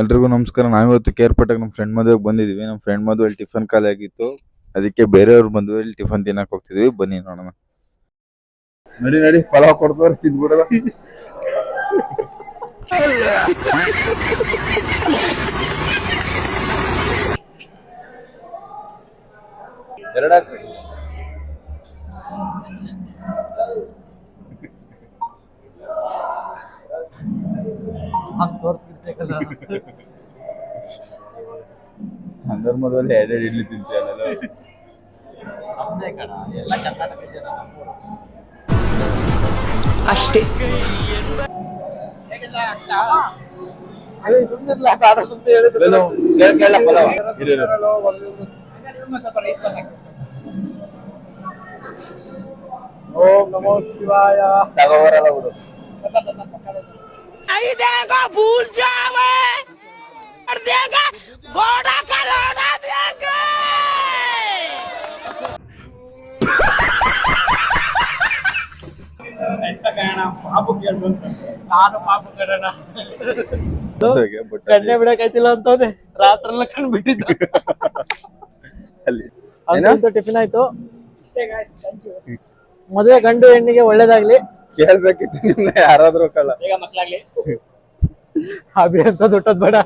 ಎಲ್ರಿಗೂ ನಮಸ್ಕಾರ. ನಾವಿವತ್ತು ಕೇರ್ಪೇಟೆಗೆ ನಮ್ಮ ಫ್ರೆಂಡ್ ಮದುವೆಗೆ ಬಂದಿದ್ವಿ. ನಮ್ಮ ಫ್ರೆಂಡ್ ಮದುವೆಯಲ್ಲಿ ಟಿಫನ್ ಖಾಲಿ ಆಗಿತ್ತು, ಅದಕ್ಕೆ ಬೇರೆಯವ್ರ ಮದುವೆಯಲ್ಲಿ ಟಿಫನ್ ತಿನ್ನಕ್ ಹೋಗ್ತಿದ್ವಿ. ಬನ್ನಿ ನೋಡೋಣ. ನಡಿ ನಡಿ, ಪಲಾವ್ ಕೊಡ್ತಾರೆ, ತಿಂದ್ಬಿಡೋಣ. ಹಂಗರ್ ಮದುವೆಯಲ್ಲಿ ಎರಡೆರಡು ಇಡ್ಲಿ ತಿಂತೀಯಲ್ಲ. ಅಷ್ಟೇ. ಓಂ ನಮೋ ಶಿವಾಯ. ತಗೋಬರಲ್ಲ ಬಿಡು. भूल जावे और देगा घोड़ा का लौटा देगा. ಪಾಪು ಕೇಳ್ದು ನಾನು ಪಾಪು ಕಡಣ ಕಣ್ಣೆ ಬಿಡಕೈತಿಲ್ಲ ಅಂತವ್ರೆ. ರಾತ್ರೆಲ್ಲ ಕಣ್ ಬಿಟ್ಟಿದ್ದ. ಅಂತೂ ಟಿಫಿನ್ ಆಯ್ತು. ಮದುವೆ ಗಂಡು ಹೆಣ್ಣಿಗೆ ಒಳ್ಳೇದಾಗ್ಲಿ. ಕೇಳ್ಬೇಕಿತ್ತು ನಿಮ್ನ ಯಾರಾದ್ರೂ ಕಳ್ಳ. ಬೇಗ ಮಕ್ಳಾಗ್ಲಿ. ಅಭಿ ಅಂತ ದೊಡ್ಡದ್ ಬೇಡ.